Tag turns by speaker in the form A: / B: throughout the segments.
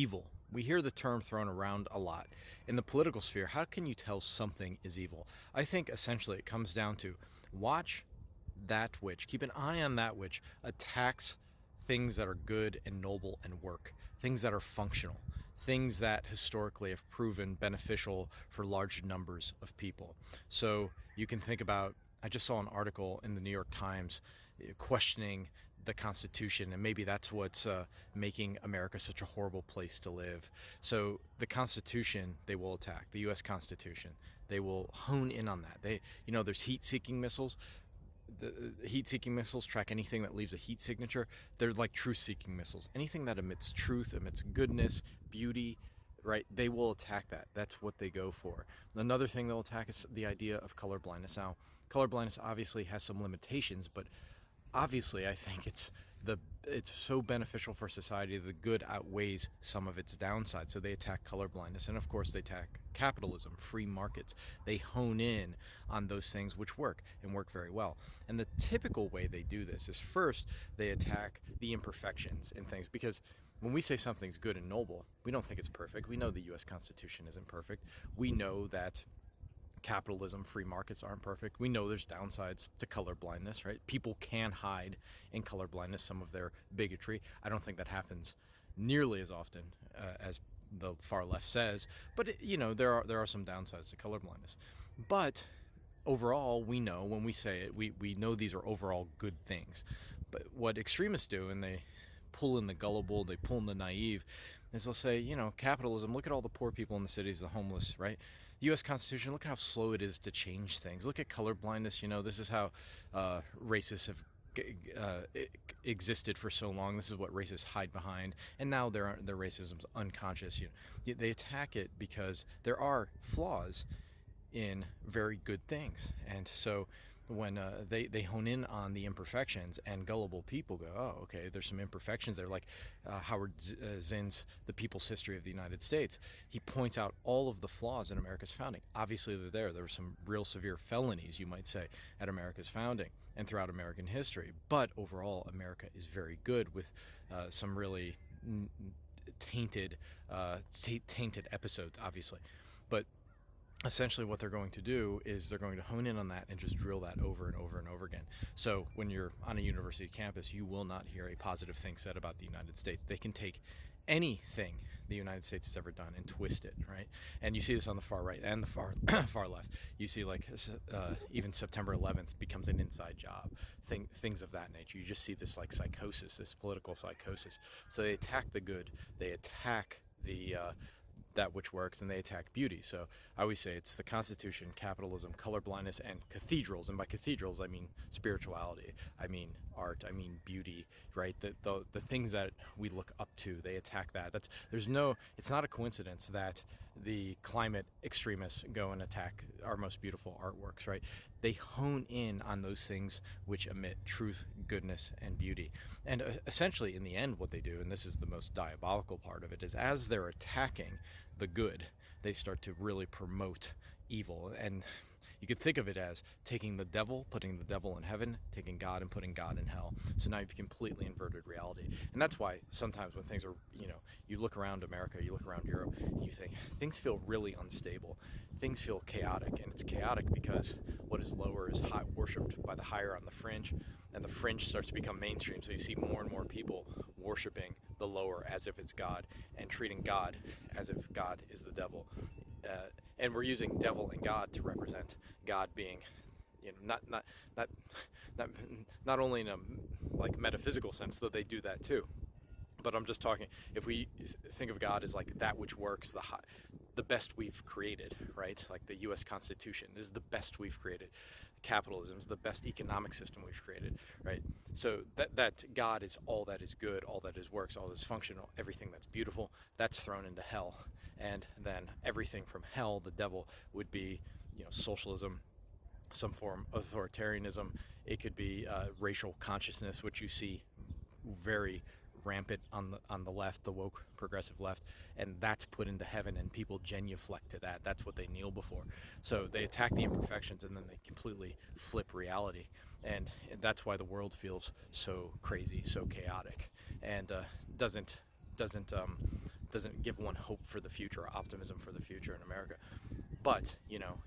A: Evil. We hear the term thrown around a lot. In the political sphere, how can you tell something is evil? I think essentially it comes down to watch that which, keep an eye on that which attacks things that are good and noble and work, things that are functional, things that historically have proven beneficial for large numbers of people. So you can think about, I just saw an article in the New York Times questioning the Constitution, and maybe that's what's making America such a horrible place to live. So the Constitution, they will attack the U.S. Constitution. They will hone in on that. There's heat-seeking missiles. The heat-seeking missiles track anything that leaves a heat signature. They're like truth-seeking missiles. Anything that emits truth, emits goodness, beauty, right? They will attack that. That's what they go for. Another thing they'll attack is the idea of color blindness. Now, color blindness obviously has some limitations, but obviously I think it's so beneficial for society. The good outweighs some of its downsides. So they attack color blindness, and of course they attack capitalism, free markets. They hone in on those things which work and work very well. And the typical way they do this is, first they attack the imperfections in things, because when we say something's good and noble, we don't think it's perfect. We know the US Constitution isn't perfect. We know that capitalism, free markets aren't perfect. We know there's downsides to color blindness, right? People can hide in color blindness some of their bigotry. I don't think that happens nearly as often as the far left says, but there are some downsides to color blindness. But overall, we know when we say it, we know these are overall good things. But what extremists do, and they pull in the gullible, they pull in the naive, is they'll say, capitalism, look at all the poor people in the cities, the homeless, right? The U.S. Constitution, look at how slow it is to change things. Look at color blindness. This is how racists have existed for so long. This is what racists hide behind, and now their racism's unconscious. They attack it because there are flaws in very good things, and so when they hone in on the imperfections, and gullible people go, oh, okay, there's some imperfections there, like Howard Zinn's The People's History of the United States. He points out all of the flaws in America's founding. Obviously they're there. There were some real severe felonies, you might say, at America's founding and throughout American history. But overall, America is very good, with some really tainted episodes, obviously. But essentially what they're going to do is they're going to hone in on that and just drill that over and over and over again. So when you're on a university campus, you will not hear a positive thing said about the United States. They can take anything the United States has ever done and twist it, right? And you see this on the far right and the far left. You see, like, even September 11th becomes an inside job, things of that nature. You just see this, like, psychosis, this political psychosis. So they attack the good, they attack the that which works, and they attack beauty. So I always say it's the Constitution, capitalism, colorblindness, and cathedrals. And by cathedrals, I mean spirituality, I mean art, I mean beauty, right? The things that we look up to, they attack that. It's not a coincidence that the climate extremists go and attack our most beautiful artworks, right? They hone in on those things which emit truth, goodness, and beauty. And essentially, in the end, what they do, and this is the most diabolical part of it, is as they're attacking the good, they start to really promote evil. And you could think of it as taking the devil, putting the devil in heaven, taking God and putting God in hell. So now you've completely inverted reality. And that's why sometimes when things are, you look around America, you look around Europe, and you think things feel really unstable. Things feel chaotic, and it's chaotic because what is lower is worshipped by the higher on the fringe, and the fringe starts to become mainstream. So you see more and more people worshiping the lower as if it's God, and treating God as if God is the devil. And we're using devil and God to represent God being, not only in a like metaphysical sense, though they do that too. But I'm just talking, if we think of God as like that which works, the best we've created, right? Like the U.S. Constitution is the best we've created. Capitalism is the best economic system we've created, right? So that God is all that is good, all that is works, all that is functional, everything that's beautiful, that's thrown into hell. And then everything from hell, the devil, would be, socialism, some form of authoritarianism. It could be racial consciousness, which you see very rampant on the left, the woke progressive left, and that's put into heaven, and people genuflect to that. That's what they kneel before. So they attack the imperfections, and then they completely flip reality, and that's why the world feels so crazy, so chaotic, and doesn't doesn't give one hope for the future, or optimism for the future in America. But,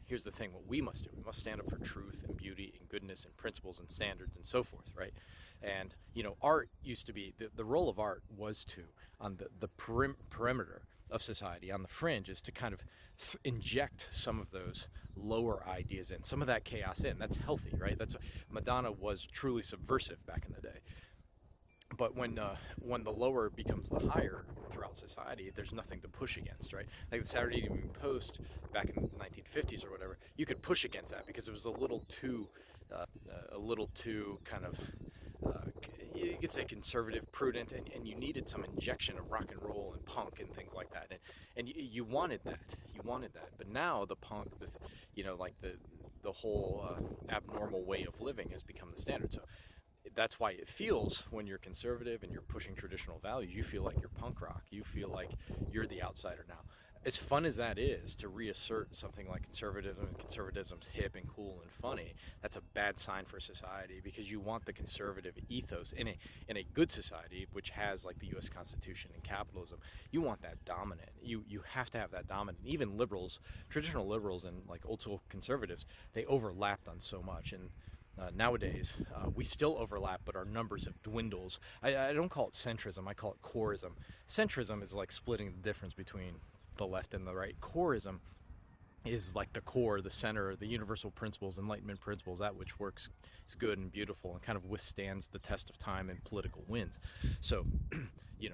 A: here's the thing, what we must do. We must stand up for truth and beauty and goodness and principles and standards and so forth, right? And, art used to be, the role of art was to, on the perimeter of society, on the fringe, is to kind of inject some of those lower ideas in, some of that chaos in. That's healthy, right? Madonna was truly subversive back in the day. But when the lower becomes the higher throughout society, there's nothing to push against, right? Like the Saturday Evening Post back in the 1950s or whatever, you could push against that because it was a little too kind of, you could say conservative, prudent, and you needed some injection of rock and roll and punk and things like that, and you wanted that, But now the punk, the whole abnormal way of living has become the standard. So that's why it feels, when you're conservative and you're pushing traditional values, you feel like you're punk rock. You feel like you're the outsider now. As fun as that is to reassert something like conservatism, and conservatism's hip and cool and funny, that's a bad sign for society, because you want the conservative ethos in a good society, which has like the U.S. Constitution and capitalism. You want that dominant. You have to have that dominant. Even liberals, traditional liberals and like old school conservatives, they overlapped on so much. And nowadays, we still overlap, but our numbers have dwindled. I don't call it centrism, I call it coreism. Centrism is like splitting the difference between the left and the right. Coreism is like the core, the center, the universal principles, Enlightenment principles, that which works, is good and beautiful and kind of withstands the test of time and political winds. So,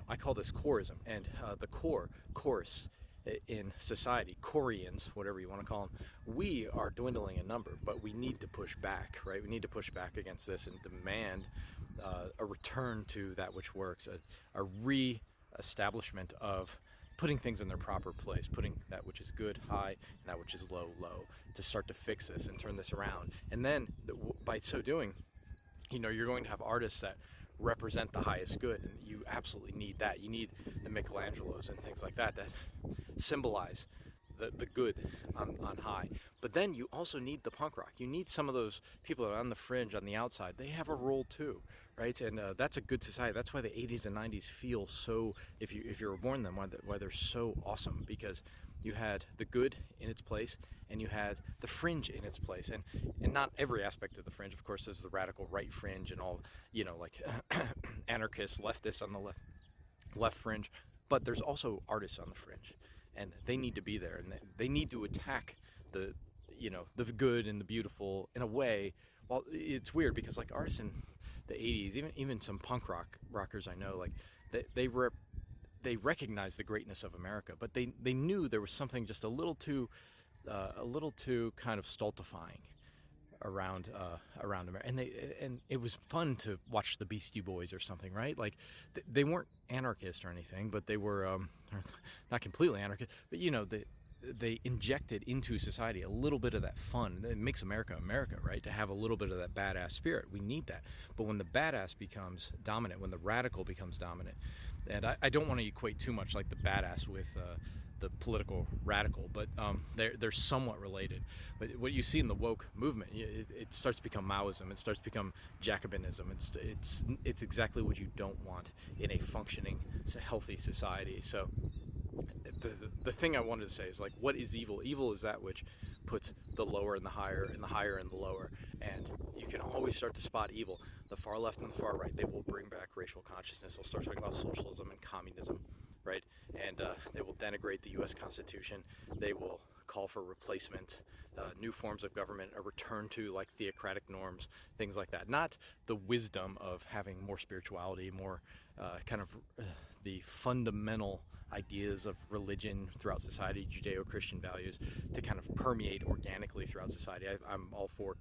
A: I call this coreism, and the chorus in society, Koreans, whatever you want to call them, we are dwindling in number, but we need to push back, right? We need to push back against this and demand a return to that which works, a re-establishment of putting things in their proper place, putting that which is good high and that which is low low, to start to fix this and turn this around. And then by so doing, you're going to have artists that represent the highest good, and you absolutely need that. You need the Michelangelos and things like that symbolize the good on high. But then you also need the punk rock. You need some of those people that are on the fringe, on the outside. They have a role too, right? And that's a good society. That's why the 80s and 90s feel so, if you were born then, why they're so awesome, because you had the good in its place and you had the fringe in its place. And not every aspect of the fringe, of course. There's the radical right fringe and all, like anarchists, leftists on the left fringe. But there's also artists on the fringe, and they need to be there, and they need to attack the good and the beautiful in a way. Well, it's weird because like artists in the 80s, even some punk rockers I know, like they recognize the greatness of America, but they knew there was something just a little too kind of stultifying around America, and it was fun to watch the Beastie Boys or something, right? Like they weren't anarchists or anything, but they were not completely anarchist, but they injected into society a little bit of that fun. It makes America America, right? To have a little bit of that badass spirit, we need that. But when the badass becomes dominant, when the radical becomes dominant, and I don't want to equate too much like the badass with the political radical, but they're somewhat related. But what you see in the woke movement, it starts to become Maoism. It starts to become Jacobinism. It's exactly what you don't want in a functioning, healthy society. So the thing I wanted to say is, like, what is evil? Evil is that which puts the lower in the higher and the higher in the lower. And you can always start to spot evil. The far left and the far right, they will bring back racial consciousness. They'll start talking about socialism and communism, right? And they will denigrate the U.S. Constitution. They will call for replacement, new forms of government, a return to like theocratic norms, things like that. Not the wisdom of having more spirituality, more kind of the fundamental ideas of religion throughout society, Judeo-Christian values, to kind of permeate organically throughout society. I'm all for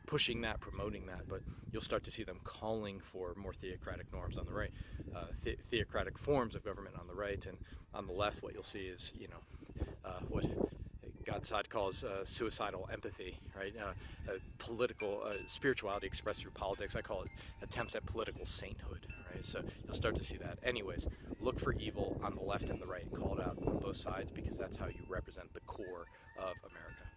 A: pushing that, promoting that, but you'll start to see them calling for more theocratic norms on the right, theocratic forms of government on the right, and on the left, what you'll see is, what Godside calls suicidal empathy, right? Political spirituality expressed through politics. I call it attempts at political sainthood, right? So you'll start to see that. Anyways, look for evil on the left and the right and call it out on both sides, because that's how you represent the core of America.